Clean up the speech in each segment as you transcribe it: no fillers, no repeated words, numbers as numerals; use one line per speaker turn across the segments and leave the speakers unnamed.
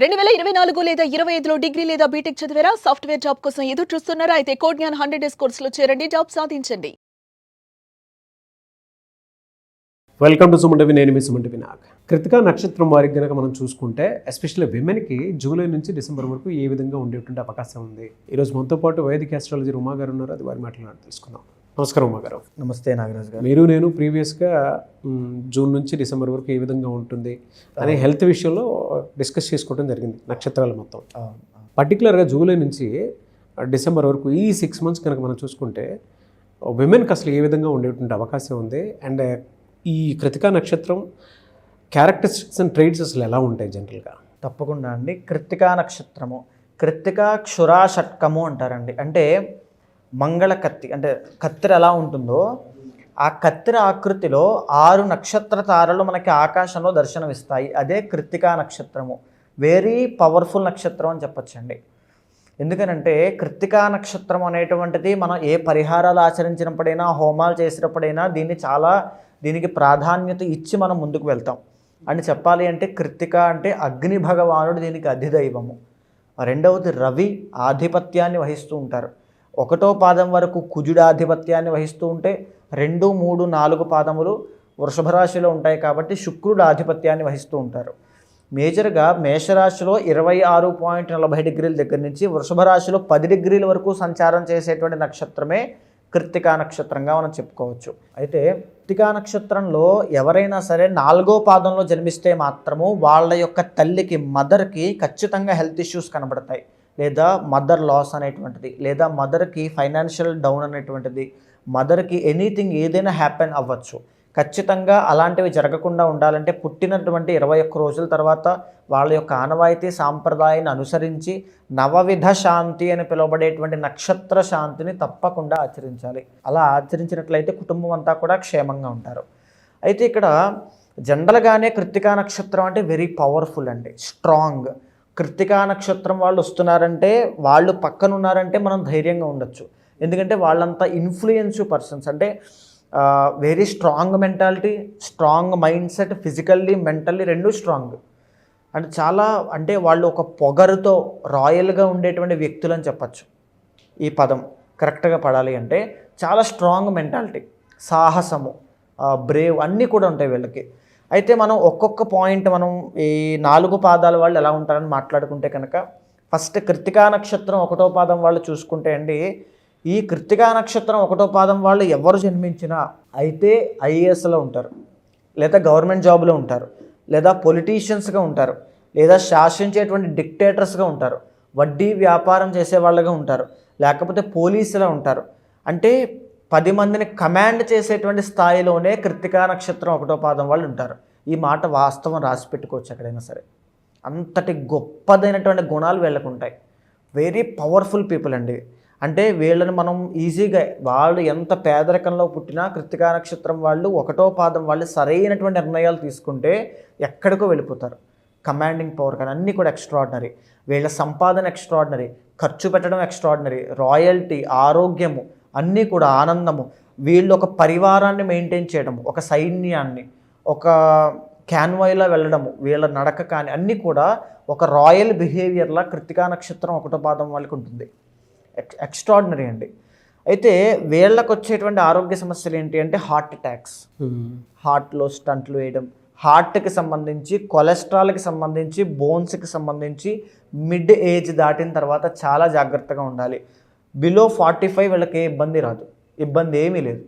2024 లేదా 25లో డిగ్రీ లేదా బీటెక్ చదివారా? సాఫ్ట్‌వేర్ జాబ్ కోసం ఎదురు చూస్తున్నారా? అయితే కోడ్ జ్ఞాన్ 100 డేస్ కోర్సులో చేరండి. జాబ్ సాధించండి.
Welcome to Suman TV. నేను మీ సుమన్ టీవీ నాగ్. కృతికా నక్షత్రం వారికి కనుక మనం చూసుకుంటే ఎస్పెషల్లీ విమెన్కి జూలై నుంచి డిసెంబర్ వరకు ఏ విధంగా ఉండేటువంటి అవకాశం ఉంది. ఈరోజు మనతో పాటు వైదిక ఆస్ట్రాలజర్ ఉమా గారు ఉన్నారు. అది వారి మాటలు తెలుసుకుందాం. నమస్కారం ఉమా గారు.
నమస్తే నాగరాజ్ గారు.
మీరు నేను ప్రీవియస్గా జూన్ నుంచి డిసెంబర్ వరకు ఏ విధంగా ఉంటుంది అనే హెల్త్ విషయంలో డిస్కస్ చేసుకోవడం జరిగింది. నక్షత్రాలు మొత్తం పర్టికులర్గా జూలై నుంచి డిసెంబర్ వరకు ఈ 6 months కనుక మనం చూసుకుంటే విమెన్కి అసలు ఏ విధంగా ఉండేటువంటి అవకాశం ఉంది అండ్ ఈ కృతికా నక్షత్రం క్యారెక్టరిస్టిక్స్ అండ్ ట్రేడ్స్ అసలు ఎలా ఉంటాయి జనరల్గా?
తప్పకుండా అండి. కృత్తికా నక్షత్రము, కృత్తికా క్షురాషట్కము అంటారండి. అంటే మంగళ కత్తి, అంటే కత్తిర ఎలా ఉంటుందో ఆ కత్తిర ఆకృతిలో 6 నక్షత్ర తారలు మనకి ఆకాశంలో దర్శనమిస్తాయి. అదే కృత్తికా నక్షత్రము. వెరీ పవర్ఫుల్ నక్షత్రం అని చెప్పచ్చండి. ఎందుకనంటే కృత్తికా నక్షత్రం అనేటువంటిది మనం ఏ పరిహారాలు ఆచరించినప్పుడైనా, హోమాలు చేసినప్పుడైనా దీనికి ప్రాధాన్యత ఇచ్చి మనం ముందుకు వెళ్తాం. అని చెప్పాలి అంటే కృత్తిక అంటే అగ్ని భగవానుడు దీనికి అధిదైవము. రెండవది రవి ఆధిపత్యాన్ని వహిస్తూ ఉంటారు. 1వ పాదం వరకు కుజుడు ఆధిపత్యాన్ని వహిస్తూ ఉంటే 2, 3, 4 పాదములు వృషభ రాశిలో ఉంటాయి కాబట్టి శుక్రుడు ఆధిపత్యాన్ని వహిస్తూ ఉంటారు. మేజర్గా మేషరాశిలో 26.40 డిగ్రీల దగ్గర నుంచి వృషభ రాశిలో 10 డిగ్రీల వరకు సంచారం చేసేటువంటి నక్షత్రమే కృత్తికా నక్షత్రంగా మనం చెప్పుకోవచ్చు. అయితే కృత్తికా నక్షత్రంలో ఎవరైనా సరే 4వ పాదంలో జన్మిస్తే మాత్రము వాళ్ళ యొక్క తల్లికి, మదర్కి ఖచ్చితంగా హెల్త్ ఇష్యూస్ కనబడతాయి. లేదా మదర్ లాస్ అనేటువంటిది, లేదా మదర్కి ఫైనాన్షియల్ డౌన్ అనేటువంటిది, మదర్కి ఎనీథింగ్ ఏదైనా హ్యాపెన్ అవ్వచ్చు. ఖచ్చితంగా అలాంటివి జరగకుండా ఉండాలంటే పుట్టినటువంటి 21 రోజుల తర్వాత వాళ్ళ యొక్క ఆనవాయితీ సాంప్రదాయాన్ని అనుసరించి నవవిధ శాంతి అని పిలువబడేటువంటి నక్షత్ర శాంతిని తప్పకుండా ఆచరించాలి. అలా ఆచరించినట్లయితే కుటుంబం అంతా కూడా క్షేమంగా ఉంటారు. అయితే ఇక్కడ జనరల్గానే కృత్తికా నక్షత్రం అంటే వెరీ పవర్ఫుల్ అండి, స్ట్రాంగ్. కృత్తికా నక్షత్రం వాళ్ళు వస్తున్నారంటే, వాళ్ళు పక్కన ఉన్నారంటే మనం ధైర్యంగా ఉండొచ్చు. ఎందుకంటే వాళ్ళంతా ఇన్ఫ్లుయెన్స్ పర్సన్స్, అంటే very strong mentality, strong mind set, physically mentally రెండూ స్ట్రాంగ్. అంటే వాళ్ళు ఒక పొగరుతో రాయల్గా ఉండేటువంటి వ్యక్తులు అని చెప్పచ్చు. ఈ పదం కరెక్ట్గా పడాలి అంటే చాలా స్ట్రాంగ్ మెంటాలిటీ, సాహసము, బ్రేవ్ అన్నీ కూడా ఉంటాయి వీళ్ళకి. అయితే మనం ఒక్కొక్క పాయింట్ మనం ఈ 4 పాదాల వాళ్ళు ఎలా ఉంటారని మాట్లాడుకుంటే కనుక ఫస్ట్ కృత్తికా నక్షత్రం 1వ పాదం వాళ్ళు చూసుకుంటే అండి, ఈ కృత్తికా నక్షత్రం 1వ పాదం వాళ్ళు ఎవరు జన్మించినా అయితే ఐఏఎస్లో ఉంటారు, లేదా గవర్నమెంట్ జాబ్లో ఉంటారు, లేదా పొలిటీషియన్స్గా ఉంటారు, లేదా శాసించేటువంటి డిక్టేటర్స్గా ఉంటారు, వడ్డీ వ్యాపారం చేసేవాళ్ళగా ఉంటారు, లేకపోతే పోలీసులా ఉంటారు. అంటే 10 మందిని కమాండ్ చేసేటువంటి స్థాయిలోనే కృత్తికా నక్షత్రం 1వ పాదం వాళ్ళు ఉంటారు. ఈ మాట వాస్తవం రాసి పెట్టుకోవచ్చు ఎక్కడైనా సరే. అంతటి గొప్పదైనటువంటి గుణాలు వీళ్ళకు ఉంటాయి. వెరీ పవర్ఫుల్ పీపుల్ అండి. అంటే వీళ్ళని మనం ఈజీగా, వాళ్ళు ఎంత పేదరికంలో పుట్టినా కృత్తికా నక్షత్రం వాళ్ళు 1వ పాదం వాళ్ళు సరైనటువంటి నిర్ణయాలు తీసుకుంటే ఎక్కడికో వెళ్ళిపోతారు. కమాండింగ్ పవర్ కానీ అన్నీ కూడా ఎక్స్ట్రాడినరీ. వీళ్ళ సంపాదన ఎక్స్ట్రాడినరీ, ఖర్చు పెట్టడం ఎక్స్ట్రాడినరీ, రాయల్టీ, ఆరోగ్యము అన్నీ కూడా, ఆనందము. వీళ్ళు ఒక పరివారాన్ని మెయింటైన్ చేయడము, ఒక సైన్యాన్ని, ఒక క్యాన్వాయ్లా వెళ్ళడము, వీళ్ళ నడక కానీ అన్నీ కూడా ఒక రాయల్ బిహేవియర్లా కృత్తికా నక్షత్రం 1వ పాదం వాళ్ళకి ఉంటుంది. ఎక్స్ట్రాడినరీ అండి. అయితే వీళ్ళకు వచ్చేటువంటి ఆరోగ్య సమస్యలు ఏంటి అంటే హార్ట్ అటాక్స్, హార్ట్లో స్టంట్లు వేయడం, హార్ట్కి సంబంధించి, కొలెస్ట్రాల్కి సంబంధించి, బోన్స్కి సంబంధించి మిడ్ ఏజ్ దాటిన తర్వాత చాలా జాగ్రత్తగా ఉండాలి. బిలో 45 వీళ్ళకి ఏ ఇబ్బంది రాదు, ఇబ్బంది ఏమీ లేదు.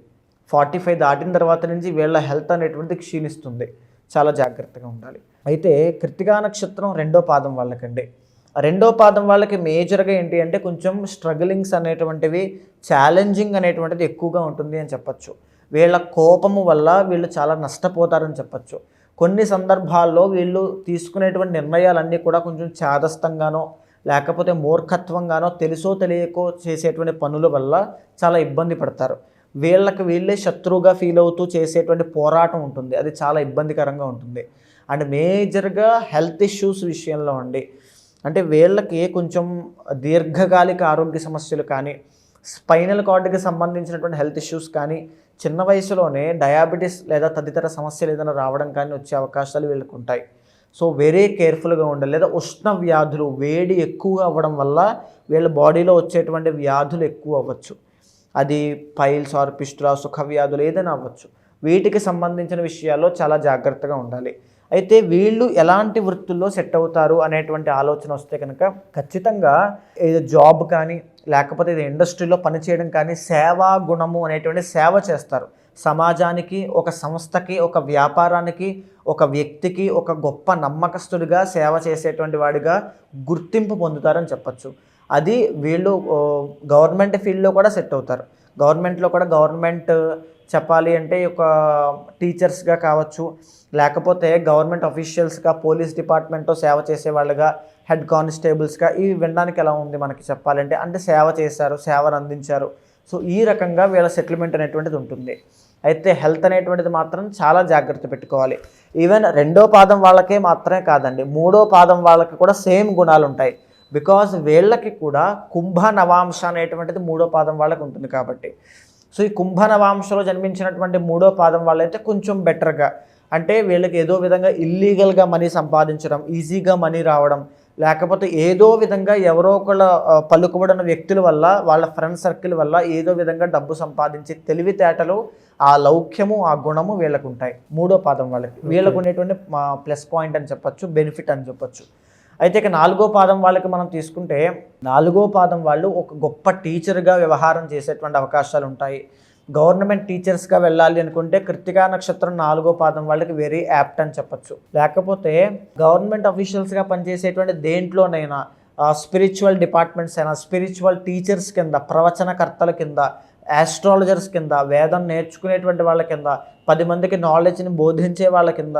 45 దాటిన తర్వాత నుంచి వీళ్ళ హెల్త్ అనేటువంటిది క్షీణిస్తుంది, చాలా జాగ్రత్తగా ఉండాలి. అయితే కృత్తికా నక్షత్రం 2వ పాదం వాళ్ళకండి, 2వ పాదం వాళ్ళకి మేజర్గా ఏంటి అంటే కొంచెం స్ట్రగులింగ్స్ అనేటువంటివి, ఛాలెంజింగ్ అనేటువంటిది ఎక్కువగా ఉంటుంది అని చెప్పచ్చు. వీళ్ళ కోపము వల్ల వీళ్ళు చాలా నష్టపోతారని చెప్పచ్చు. కొన్ని సందర్భాల్లో వీళ్ళు తీసుకునేటువంటి నిర్ణయాలన్నీ కూడా కొంచెం చాదస్తంగానో లేకపోతే మూర్ఖత్వంగానో తెలుసో తెలియకో చేసేటువంటి పనుల వల్ల చాలా ఇబ్బంది పడతారు. వీళ్ళే శత్రువుగా ఫీల్ అవుతూ చేసేటువంటి పోరాటం ఉంటుంది, అది చాలా ఇబ్బందికరంగా ఉంటుంది. అండ్ మేజర్గా హెల్త్ ఇష్యూస్ విషయంలో అండి, అంటే వీళ్ళకి కొంచెం దీర్ఘకాలిక ఆరోగ్య సమస్యలు కానీ, స్పైనల్ కార్డుకి సంబంధించినటువంటి హెల్త్ ఇష్యూస్ కానీ, చిన్న వయసులోనే డయాబెటీస్ లేదా తదితర సమస్యలు ఏదైనా రావడం కానీ వచ్చే అవకాశాలు వీళ్ళకు ఉంటాయి. సో వెరీ కేర్ఫుల్గా ఉండాలి. లేదా ఉష్ణ వ్యాధులు, వేడి ఎక్కువ అవ్వడం వల్ల వీళ్ళ బాడీలో వచ్చేటువంటి వ్యాధులు ఎక్కువ అవ్వచ్చు. అది పైల్స్ ఆర్ పిస్టులా, సుఖ వ్యాధులు ఏదైనా అవ్వచ్చు. వీటికి సంబంధించిన విషయాల్లో చాలా జాగ్రత్తగా ఉండాలి. అయితే వీళ్ళు ఎలాంటి వృత్తుల్లో సెట్ అవుతారు అనేటువంటి ఆలోచన వస్తే కనుక ఖచ్చితంగా ఏదో జాబ్ కానీ లేకపోతే ఇది ఇండస్ట్రీలో పనిచేయడం కానీ సేవా గుణము అనేటువంటి సేవ చేస్తారు. సమాజానికి, ఒక సంస్థకి, ఒక వ్యాపారానికి, ఒక వ్యక్తికి ఒక గొప్ప నమ్మకస్తుడిగా సేవ చేసేటువంటి వాడిగా గుర్తింపు పొందుతారని చెప్పచ్చు. అది వీళ్ళు గవర్నమెంట్ ఫీల్డ్లో కూడా సెట్ అవుతారు. గవర్నమెంట్లో కూడా గవర్నమెంట్ చెప్పాలి అంటే ఒక టీచర్స్గా కావచ్చు, లేకపోతే గవర్నమెంట్ అఫీషియల్స్గా, పోలీస్ డిపార్ట్మెంట్లో సేవ చేసే వాళ్ళుగా, హెడ్ కానిస్టేబుల్స్గా, ఇవి వినడానికి ఎలా ఉంది మనకి చెప్పాలంటే, అంటే సేవ చేశారు, సేవను అందించారు. సో ఈ రకంగా వీళ్ళ సెటిల్మెంట్ అనేటువంటిది ఉంటుంది. అయితే హెల్త్ అనేటువంటిది మాత్రం చాలా జాగ్రత్త పెట్టుకోవాలి. ఈవెన్ 2వ పాదం వాళ్ళకే మాత్రమే కాదండి, 3వ పాదం వాళ్ళకి కూడా సేమ్ గుణాలు ఉంటాయి. బికాజ్ వీళ్ళకి కూడా కుంభ నవాంశ అనేటువంటిది 3వ పాదం వాళ్ళకి ఉంటుంది కాబట్టి. సో ఈ కుంభ నవాంశలో జన్మించినటువంటి 3వ పాదం వాళ్ళైతే కొంచెం బెటర్గా, అంటే వీళ్ళకి ఏదో విధంగా ఇల్లీగల్గా మనీ సంపాదించడం, ఈజీగా మనీ రావడం, లేకపోతే ఏదో విధంగా ఎవరో ఒకళ్ళ పలుకుబడిన వ్యక్తుల వల్ల, వాళ్ళ ఫ్రెండ్ సర్కిల్ వల్ల ఏదో విధంగా డబ్బు సంపాదించి తెలివితేటలు, ఆ లౌక్యము, ఆ గుణము వీళ్ళకు ఉంటాయి 3వ పాదం వాళ్ళకి. వీళ్ళకు ఉండేటువంటి ప్లస్ పాయింట్ అని చెప్పచ్చు, బెనిఫిట్ అని చెప్పచ్చు. అయితే ఇక 4వ పాదం వాళ్ళకి మనం తీసుకుంటే, 4వ పాదం వాళ్ళు ఒక గొప్ప టీచర్గా వ్యవహారం చేసేటువంటి అవకాశాలు ఉంటాయి. గవర్నమెంట్ టీచర్స్గా వెళ్ళాలి అనుకుంటే కృత్తికా నక్షత్రం 4వ పాదం వాళ్ళకి వెరీ యాప్ట్ అని చెప్పచ్చు. లేకపోతే గవర్నమెంట్ అఫీషియల్స్గా పనిచేసేటువంటి దేంట్లోనైనా, స్పిరిచువల్ డిపార్ట్మెంట్స్ అయినా, స్పిరిచువల్ టీచర్స్ కింద, ప్రవచనకర్తల కింద, ఆస్ట్రాలజర్స్ కింద, వేదం నేర్చుకునేటువంటి వాళ్ళ కింద, 10 మందికి నాలెడ్జ్ని బోధించే వాళ్ళ కింద,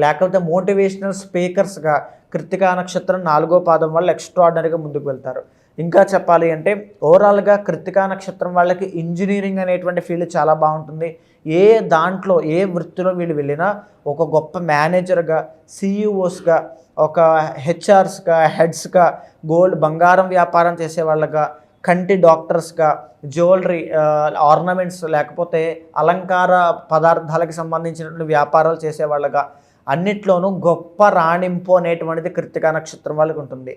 లేకపోతే మోటివేషనల్ స్పీకర్స్గా కృత్తికా నక్షత్రం 4వ పాదం వాళ్ళు ఎక్స్ట్రాడినరీగా ముందుకు వెళ్తారు. ఇంకా చెప్పాలి అంటే ఓవరాల్గా కృత్తికా నక్షత్రం వాళ్ళకి ఇంజనీరింగ్ అనేటువంటి ఫీల్డ్ చాలా బాగుంటుంది. ఏ దాంట్లో, ఏ వృత్తిలో వీళ్ళు వెళ్ళినా ఒక గొప్ప మేనేజర్గా, సిఇఓస్గా, ఒక హెచ్ఆర్స్గా, హెడ్స్గా, బంగారం వ్యాపారం చేసే వాళ్ళగా, కంటి డాక్టర్స్గా, జ్యువెలరీ, ఆర్నమెంట్స్, లేకపోతే అలంకార పదార్థాలకు సంబంధించినటువంటి వ్యాపారాలు చేసేవాళ్ళగా, అన్నిట్లోనూ గొప్ప రాణింపు అనేటువంటిది కృత్తికా నక్షత్రం వాళ్ళకి ఉంటుంది.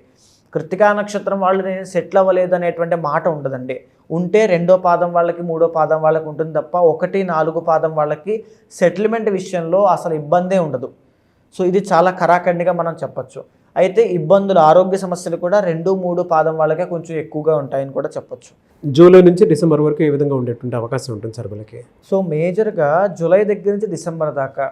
కృత్తికా నక్షత్రం వాళ్ళు నేను సెటిల్ అవ్వలేదు అనేటువంటి మాట ఉండదండి. ఉంటే 2వ పాదం వాళ్ళకి, 3వ పాదం వాళ్ళకి ఉంటుంది తప్ప 1, 4 పాదం వాళ్ళకి సెటిల్మెంట్ విషయంలో అసలు ఇబ్బందే ఉండదు. సో ఇది చాలా కరాఖండిగా మనం చెప్పచ్చు. అయితే ఇబ్బందులు, ఆరోగ్య సమస్యలు కూడా 2, 3 పాదం వాళ్ళకే కొంచెం ఎక్కువగా ఉంటాయని కూడా చెప్పచ్చు.
జూలై నుంచి డిసెంబర్ వరకు ఏ విధంగా ఉండేటువంటి అవకాశం ఉంటుంది సార్ వీళ్ళకి?
సో మేజర్గా జూలై దగ్గర నుంచి డిసెంబర్ దాకా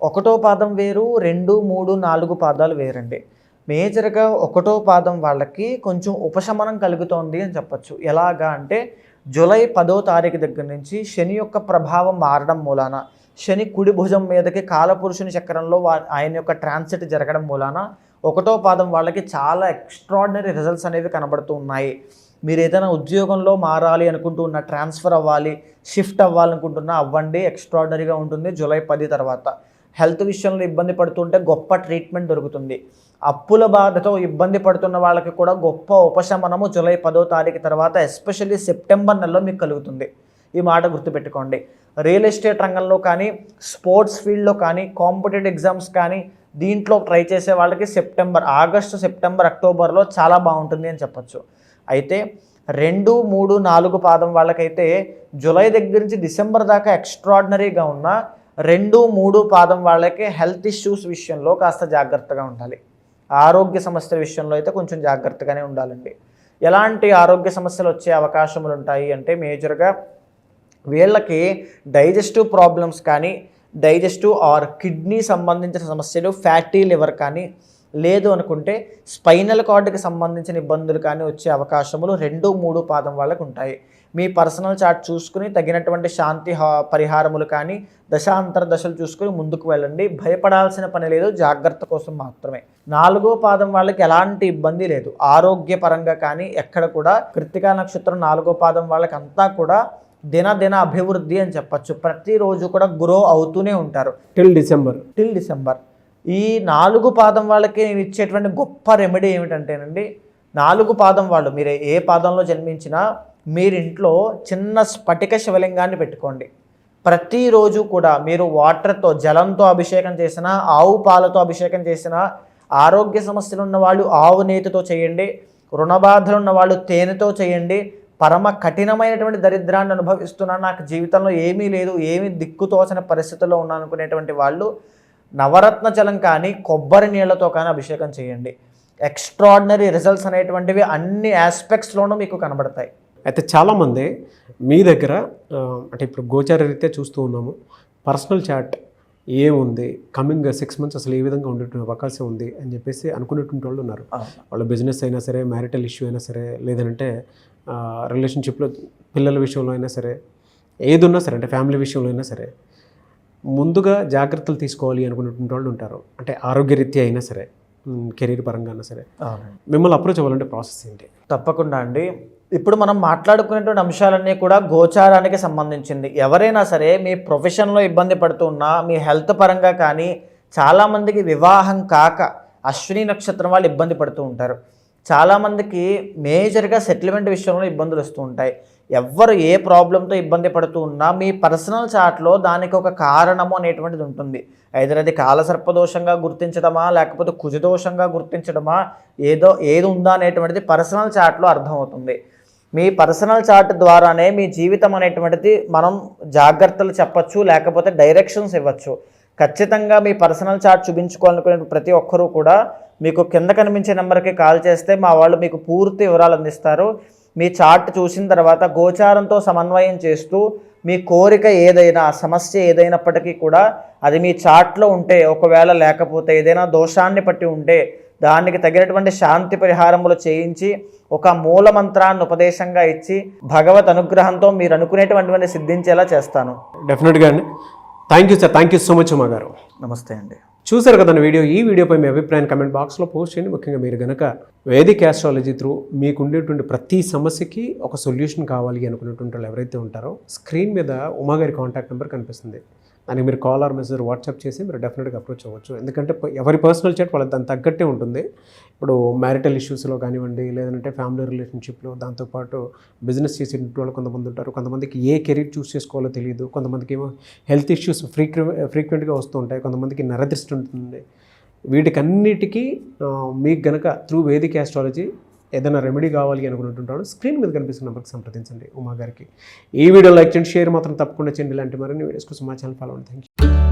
1వ పాదం వేరు, 2, 3, 4 పాదాలు వేరండి. మేజర్గా 1వ పాదం వాళ్ళకి కొంచెం ఉపశమనం కలుగుతోంది అని చెప్పచ్చు. ఎలాగా అంటే జూలై 10వ తారీఖు దగ్గర నుంచి శని యొక్క ప్రభావం మారడం మూలాన, శని కుడి భుజం మీదకి కాలపురుషుని చక్రంలో ఆయన యొక్క ట్రాన్సిట్ జరగడం మూలాన 1వ పాదం వాళ్ళకి చాలా ఎక్స్ట్రాడినరీ రిజల్ట్స్ అనేవి కనబడుతూ ఉన్నాయి. మీరు ఏదైనా ఉద్యోగంలో మారాలి అనుకుంటూ ఉన్న, ట్రాన్స్ఫర్ అవ్వాలి, షిఫ్ట్ అవ్వాలనుకుంటున్నా అవ్వండి, ఎక్స్ట్రాడినరీగా ఉంటుంది జూలై 10 తర్వాత. హెల్త్ విషయంలో ఇబ్బంది పడుతుంటే గొప్ప ట్రీట్మెంట్ దొరుకుతుంది. అప్పుల బాధతో ఇబ్బంది పడుతున్న వాళ్ళకి కూడా గొప్ప ఉపశమనము జూలై 10వ తారీఖు తర్వాత, ఎస్పెషల్లీ సెప్టెంబర్ నెలలో మీకు కలుగుతుంది. ఈ మాట గుర్తుపెట్టుకోండి. రియల్ ఎస్టేట్ రంగంలో కానీ, స్పోర్ట్స్ ఫీల్డ్లో కానీ, కాంపిటేటివ్ ఎగ్జామ్స్ కానీ దీంట్లో ట్రై చేసే వాళ్ళకి ఆగస్టు, సెప్టెంబర్, అక్టోబర్లో చాలా బాగుంటుంది అని చెప్పచ్చు. అయితే 2, 3, 4 పాదం వాళ్ళకైతే జూలై దగ్గర నుంచి డిసెంబర్ దాకా ఎక్స్ట్రాడినరీగా ఉన్న, 2, 3 పాదం వాళ్ళకి హెల్త్ ఇష్యూస్ విషయంలో కాస్త జాగ్రత్తగా ఉండాలి. ఆరోగ్య సమస్యల విషయంలో అయితే కొంచెం జాగ్రత్తగానే ఉండాలండి. ఎలాంటి ఆరోగ్య సమస్యలు వచ్చే అవకాశములు ఉంటాయి అంటే మేజర్గా వీళ్ళకి డైజెస్టివ్ ప్రాబ్లమ్స్ కానీ, డైజెస్టివ్ ఆర్ కిడ్నీ సంబంధించిన సమస్యలు, ఫ్యాటీ లివర్ కానీ, లేదు అనుకుంటే స్పైనల్ కార్డ్కి సంబంధించిన ఇబ్బందులు కానీ వచ్చే అవకాశములు 2, 3 పాదం వాళ్ళకు ఉంటాయి. మీ పర్సనల్ చార్ట్ చూసుకుని తగినటువంటి శాంతి పరిహారములు కానీ, దశాంతర దశలు చూసుకుని ముందుకు వెళ్ళండి. భయపడాల్సిన పని లేదు, జాగ్రత్త కోసం మాత్రమే. 4వ పాదం వాళ్ళకి ఎలాంటి ఇబ్బంది లేదు ఆరోగ్యపరంగా కానీ ఎక్కడ కూడా. కృత్తికా నక్షత్రం 4వ పాదం వాళ్ళకి అంతా కూడా దిన అభివృద్ధి అని చెప్పచ్చు. ప్రతిరోజు కూడా గ్రో అవుతూనే ఉంటారు
టిల్ డిసెంబర్.
ఈ 4 పాదం వాళ్ళకి నేను ఇచ్చేటువంటి గొప్ప రెమెడీ ఏమిటంటేనండి, 4 పాదం వాళ్ళు మీరు ఏ పాదంలో జన్మించినా మీరింట్లో చిన్న స్ఫటిక శివలింగాన్ని పెట్టుకోండి. ప్రతిరోజు కూడా మీరు వాటర్తో జలంతో అభిషేకం చేసిన, ఆవు పాలతో అభిషేకం చేసిన, ఆరోగ్య సమస్యలు ఉన్న వాళ్ళు ఆవు నేతితో చేయండి, రుణబాధలు ఉన్న వాళ్ళు తేనెతో చేయండి. పరమ కఠినమైనటువంటి దరిద్రాన్ని అనుభవిస్తున్నాను, నాకు జీవితంలో ఏమీ లేదు, ఏమీ దిక్కుతోచని పరిస్థితుల్లో ఉన్నాను అనుకునేటువంటి వాళ్ళు నవరత్న జలం కానీ కొబ్బరి నీళ్లతో కానీ అభిషేకం చేయండి. ఎక్స్ట్రాడినరీ రిజల్ట్స్ అనేటువంటివి అన్ని ఆస్పెక్ట్స్లోనూ మీకు కనబడతాయి.
అయితే చాలామంది మీ దగ్గర అంటే ఇప్పుడు గోచార రీత్యా చూస్తూ ఉన్నాము, పర్సనల్ చాట్ ఏముంది, కమింగ్ 6 months అసలు ఏ విధంగా ఉండేటువంటి అవకాశం ఉంది అని చెప్పేసి అనుకునేటువంటి వాళ్ళు ఉన్నారు. వాళ్ళ బిజినెస్ అయినా సరే, మ్యారిటల్ ఇష్యూ అయినా సరే, లేదంటే రిలేషన్షిప్లో పిల్లల విషయంలో అయినా సరే, ఏది ఉన్నా సరే, అంటే ఫ్యామిలీ విషయంలో అయినా సరే ముందుగా జాగ్రత్తలు తీసుకోవాలి అనుకునేటువంటి వాళ్ళు ఉంటారు. అంటే ఆరోగ్యరీత్యా అయినా సరే, కెరీర్ పరంగా అయినా సరే. మిమ్మల్ని అప్రోచ్ అవ్వాలంటే ప్రాసెస్ ఏంటి?
తప్పకుండా అండి. ఇప్పుడు మనం మాట్లాడుకునేటువంటి అంశాలన్నీ కూడా గోచారానికి సంబంధించింది. ఎవరైనా సరే మీ ప్రొఫెషన్లో ఇబ్బంది పడుతూ ఉన్నా, మీ హెల్త్ పరంగా కానీ, చాలామందికి వివాహం కాక అశ్విని నక్షత్రం వాళ్ళు ఇబ్బంది పడుతూ ఉంటారు. చాలామందికి మేజర్గా సెటిల్మెంట్ విషయంలో ఇబ్బందులు వస్తూ ఉంటాయి. ఎవ్వరు ఏ ప్రాబ్లంతో ఇబ్బంది పడుతూ ఉన్నా మీ పర్సనల్ చాట్లో దానికి ఒక కారణము అనేటువంటిది ఉంటుంది. ఐదర్ అది కాలసర్పదోషంగా గుర్తించడమా, లేకపోతే కుజదోషంగా గుర్తించడమా, ఏది ఉందా అనేటువంటిది పర్సనల్ చాట్లో అర్థమవుతుంది. మీ పర్సనల్ చార్ట్ ద్వారానే మీ జీవితం అనేటువంటిది మనం జాగ్రత్తలు చెప్పచ్చు, లేకపోతే డైరెక్షన్స్ ఇవ్వచ్చు. ఖచ్చితంగా మీ పర్సనల్ చార్ట్ చూపించుకోవాలనుకునే ప్రతి ఒక్కరూ కూడా మీకు కింద కనిపించే నెంబర్కి కాల్ చేస్తే మా వాళ్ళు మీకు పూర్తి వివరాలు అందిస్తారు. మీ చార్ట్ చూసిన తర్వాత గోచారంతో సమన్వయం చేస్తూ మీ కోరిక ఏదైనా, సమస్య ఏదైనప్పటికీ కూడా అది మీ చార్ట్లో ఉంటే, ఒకవేళ లేకపోతే ఏదైనా దోషాన్ని పట్టి ఉంటే దానికి తగినటువంటి శాంతి పరిహారములు చేయించి ఒక మూల మంత్రాన్ని ఉపదేశంగా ఇచ్చి భగవత్ అనుగ్రహంతో మీరు అనుకునేటువంటివన్నీ సిద్ధించేలా చేస్తాను.
డెఫినెట్గా అండి. Thank you sir, thank you so much Uma గారు.
నమస్తే అండి.
చూసారు కదా వీడియో. ఈ వీడియోపై మీ అభిప్రాయాన్ని కమెంట్ బాక్స్లో పోస్ట్ చేయండి. ముఖ్యంగా మీరు కనుక వేదిక్ ఆస్ట్రాలజీ త్రూ మీకు ఉండేటువంటి ప్రతి సమస్యకి ఒక సొల్యూషన్ కావాలి అనుకునేటువంటి వాళ్ళు ఎవరైతే ఉంటారో, స్క్రీన్ మీద ఉమా గారి కాంటాక్ట్ నెంబర్ కనిపిస్తుంది. దానికి మీరు కాల్ ఆర్ మెసేజ్ వాట్సాప్ చేసి మీరు డెఫినెట్గా అప్రోచ్ అవ్వచ్చు. ఎందుకంటే ఎవరి పర్సనల్ చాట్ వాళ్ళకి దాని తగ్గట్టే ఉంటుంది. ఇప్పుడు మ్యారిటల్ ఇష్యూస్లో కానివ్వండి, లేదంటే ఫ్యామిలీ రిలేషన్షిప్లో, దాంతోపాటు బిజినెస్ చేసే వాళ్ళు కొంతమంది ఉంటారు. కొంతమందికి ఏ కెరీర్ చూస్ చేసుకోవాలో తెలియదు. కొంతమందికి ఏమో హెల్త్ ఇష్యూస్ ఫ్రీక్వెంట్గా వస్తూ ఉంటాయి. కొంతమందికి నరదృష్టి ఉంటుంది. వీటికన్నిటికీ మీకు గనక త్రూ వేదిక్ ఆస్ట్రాలజీ ఏదైనా రెమెడీ కావాలి అనుకున్నట్టుంటాడు, స్క్రీన్ మీద కనిపిస్తున్న నెంబర్కి సంప్రదించండి ఉమా గారికి. ఈ వీడియో లైక్ చేయండి, షేర్ మాత్రం తప్పకుండా చేయండి. ఇలాంటి మరిన్ని వీడియోస్ కోసం మా ఛానల్ ఫాలో అవ్వండి. Thank you.